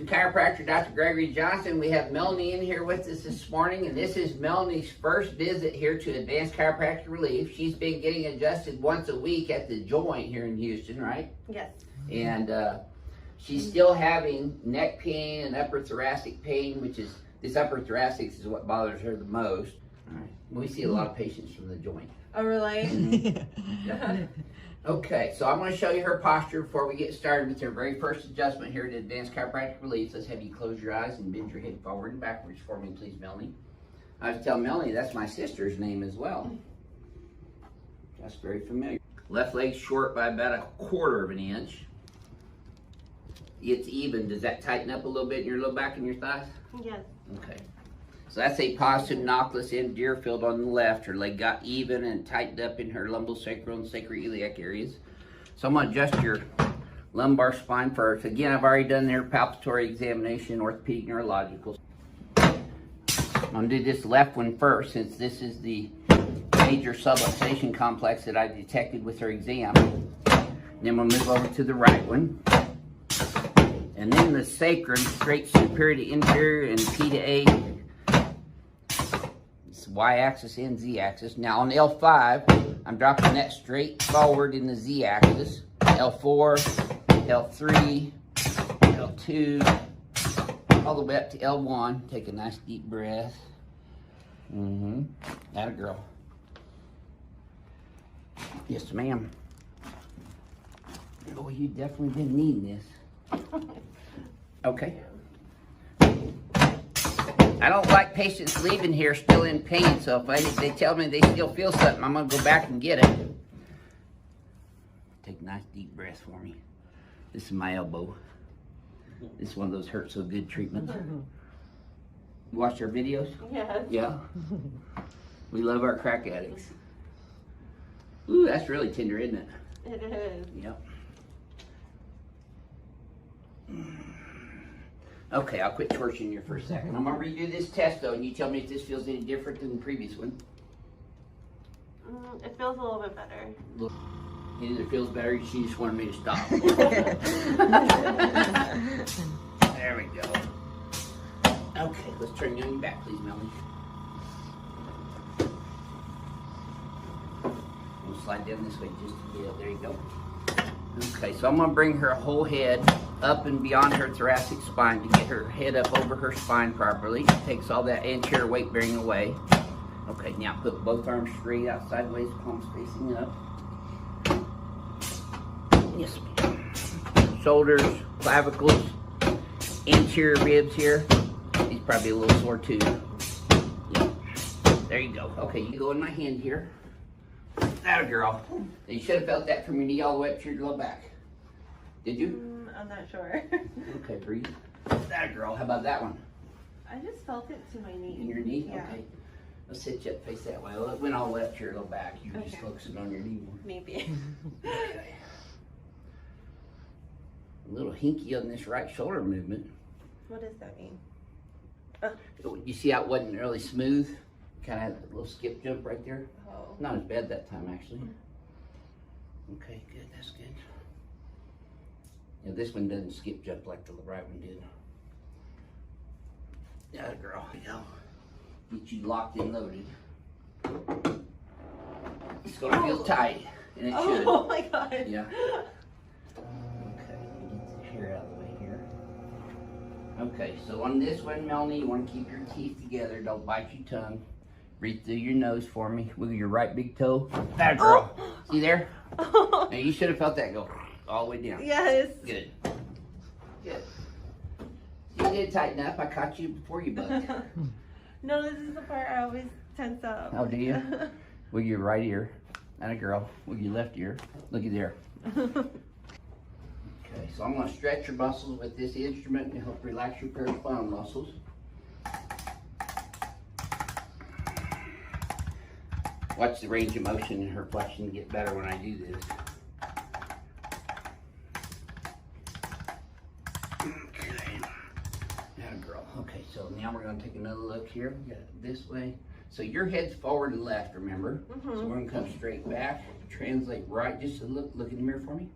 Chiropractor Dr. Gregory Johnson. We have Melanie in here with us this morning, and this is Melanie's first visit here to Advanced Chiropractic Relief. She's been getting adjusted once a week at the joint here in Houston, right? Yes. And she's still having neck pain and upper thoracic pain, which is, this upper thoracic is what bothers her the most. All right. We see a lot of patients from the joint. Oh, really? Yeah. Okay, so I'm going to show you her posture before we get started with her very first adjustment here at Advanced Chiropractic Relief. Let's have you close your eyes and bend your head forward and backwards for me, please, Melanie. I was telling Melanie that's my sister's name as well. That's very familiar. Left leg short by about 1/4 of an inch. It's even. Does that tighten up a little bit in your low back and your thighs? Yes. Okay. So that's a positive inoculus in Deerfield on the left. Her leg got even and tightened up in her lumbosacral and sacroiliac areas. So I'm going to adjust your lumbar spine first. Again, I've already done their palpatory examination, orthopedic neurological. I'm going to do this left one first, since this is the major subluxation complex that I detected with her exam. Then we'll move over to the right one. And then the sacrum, straight superior to inferior, and P to A. Y-axis and Z-axis. Now on L5, I'm dropping that straight forward in the Z-axis. L4, L3, L2, all the way up to L1. Take a nice deep breath. That a girl. Yes, ma'am. Oh, you definitely been needing this. Okay. I don't like patients leaving here still in pain, so if they tell me they still feel something, I'm going to go back and get it. Take a nice deep breath for me. This is my elbow. This is one of those hurt so good treatments. You watch our videos? Yes. Yeah? We love our crack addicts. Ooh, that's really tender, isn't it? It is. Yep. Okay, I'll quit torturing you for a second. I'm going to redo this test, though, and you tell me if this feels any different than the previous one. It feels a little bit better. Look, it either feels better or she just wanted me to stop. There we go. Okay, let's turn you on your back, please, Melanie. We'll slide down this way just a bit. There you go. Okay, so I'm going to bring her whole head up and beyond her thoracic spine to get her head up over her spine properly. Takes all that anterior weight bearing away. Okay, now put both arms straight out sideways, palms facing up. Yes, ma'am. Shoulders, clavicles, anterior ribs here. He's probably a little sore too. Yeah. There you go. Okay, you go in my hand here. That a girl. You should have felt that from your knee all the way up to your low back. Did you? I'm not sure. Okay, breathe. That a girl. How about that one? I just felt it to my knee. In your knee? Yeah. Okay. Let's sit you up, face that way. Well, it went all the way up to your low back. You were just Okay. focusing on your knee more. Maybe. Okay. A little hinky on this right shoulder movement. What does that mean? You see how it wasn't really smooth? Kind of had a little skip jump right there. Oh. Not as bad that time, actually. Okay, good. That's good. Yeah, this one doesn't skip jump like the right one did. Yeah, girl. Yeah. Get you locked and loaded. It's gonna feel tight, and it should. Oh my god. Yeah. Okay, get the hair out of the way here. Okay, so on this one, Melanie, you want to keep your teeth together. Don't bite your tongue. Breathe through your nose for me. Wiggle your right big toe. That girl. See there? Now you should have felt that go all the way down. Yes. Good. Good. You did tighten up. I caught you before you bucked. No, this is the part I always tense up. Oh, do you? Wiggle your right ear. That a girl. Wiggle your left ear. Looky there. Okay, so I'm going to stretch your muscles with this instrument to help relax your paraspinal muscles. Watch the range of motion in her flexion get better when I do this. Okay. That girl. Okay, so now we're going to take another look here. We got it this way. So your head's forward and left, remember? So we're going to come straight back, translate right. Just look in the mirror for me.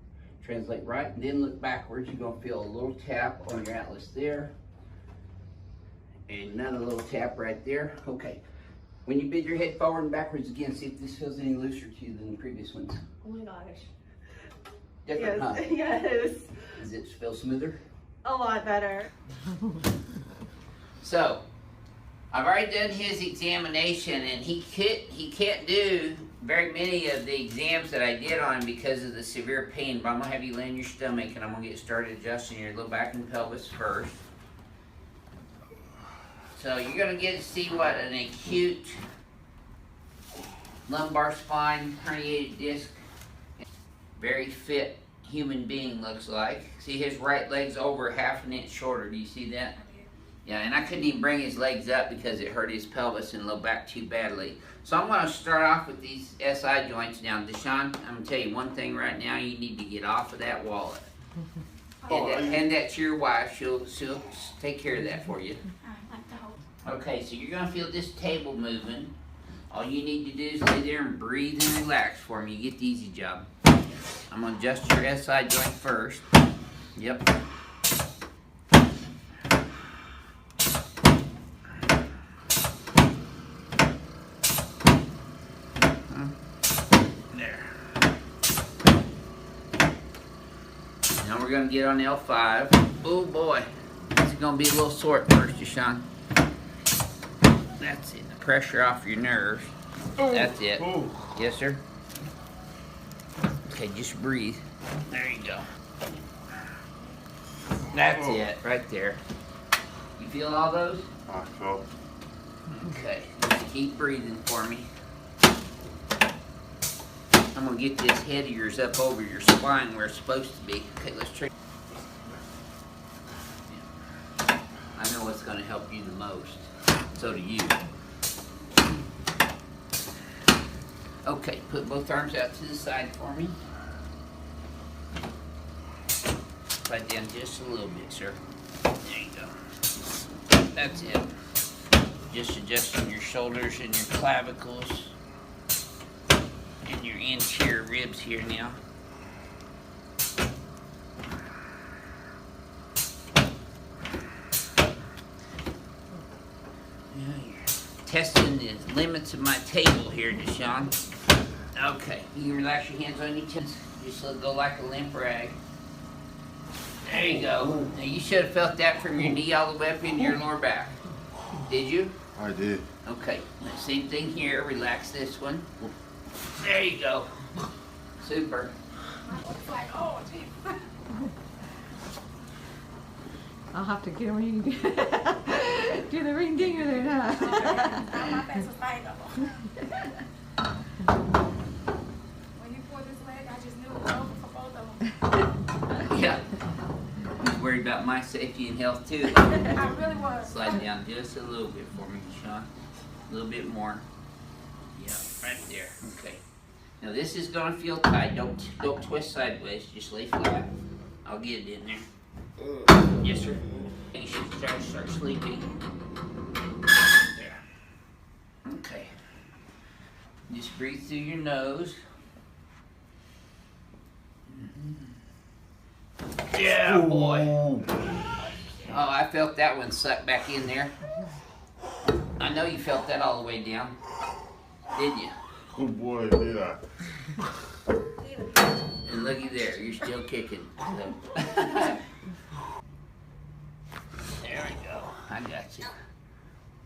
translate right, and then look backwards. You're gonna feel a little tap on your atlas there. And another little tap right there. Okay. When you bend your head forward and backwards again, see if this feels any looser to you than the previous ones. Oh my gosh. Different, huh? Yes. Does it feel smoother? A lot better. So, I've already done his examination, and he can't do very many of the exams that I did on him because of the severe pain. But I'm gonna have you lay on your stomach, and I'm gonna get started adjusting your low back and pelvis first. So you're gonna get to see what an acute lumbar spine herniated disc, very fit human being looks like. See, his right leg's over 1/2 inch shorter. Do you see that? Yeah, and I couldn't even bring his legs up because it hurt his pelvis and low back too badly. So I'm gonna start off with these SI joints now. Deshaun, I'm gonna tell you one thing right now. You need to get off of that wallet. Hand that to your wife. She'll take care of that for you. Okay, so you're gonna feel this table moving. All you need to do is lay there and breathe and relax for me. You get the easy job. I'm gonna adjust your SI joint first. Yep. There. Now we're gonna get on L5. Oh boy, it's gonna be a little sore at first, Deshaun. That's it. The pressure off your nerves. That's it. Yes, sir. Okay, just breathe. There you go. That's it, right there. You feel all those? I felt. Okay, just keep breathing for me. I'm gonna get this head of yours up over your spine where it's supposed to be. Okay, let's try. I know what's gonna help you the most. So do you. Okay, put both arms out to the side for me. Slide down just a little bit, sir. There you go. That's it. Just adjusting your shoulders and your clavicles and your anterior ribs here now. Testing the limits of my table here, Deshaun. Okay, you can relax your hands on your chest. Just let go like a limp rag. There you go. Now you should have felt that from your knee all the way up into your lower back. Did you? I did. Okay, same thing here. Relax this one. There you go. Super. I'll have to get a ring. Do the ring dinger there, huh? When you pulled this leg, I just knew it was over for both of them. Yeah. I was worried about my safety and health too. I really was. Slide down just a little bit for me, Sean. A little bit more. Yeah, right there. Okay. Now this is gonna feel tight. Don't twist sideways. Just lay flat. I'll get it in there. Yes, sir. You should start sleeping. There. Okay. Just breathe through your nose. Yeah, boy. Oh, I felt that one suck back in there. I know you felt that all the way down. Didn't you? Oh boy, did I. And looky there, you're still kicking. So. There we go. I got you.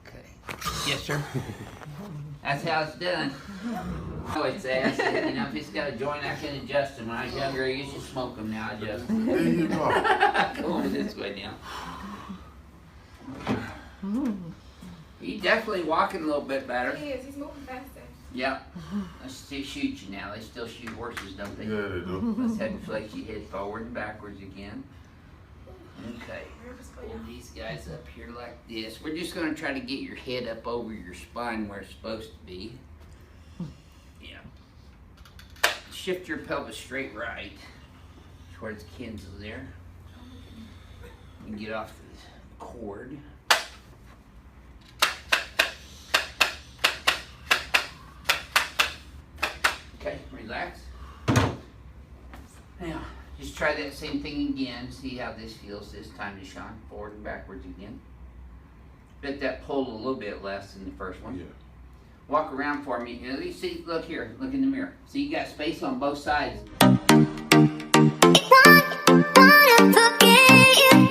Okay. Yes, sir. That's how it's done. I always say, if it's got a joint, I can adjust them. When I was younger, I used to smoke them. Now I adjust them. There you go. Going this way now. He's definitely walking a little bit better. He is. He's moving faster. Yep. Let's still shoot you now. They still shoot horses, don't they? Yeah, they do. Let's have you flex your head forward and backwards again. Okay. Pull these guys up here like this. We're just going to try to get your head up over your spine where it's supposed to be. Yeah. Shift your pelvis straight right towards Kenzo there. And get off the cord. Okay, relax. Now, just try that same thing again. See how this feels this time, Deshaun. Forward and backwards again. Bet that pulled a little bit less than the first one. Yeah. Walk around for me. At least see, look here. Look in the mirror. See, you got space on both sides. Wanna forget you.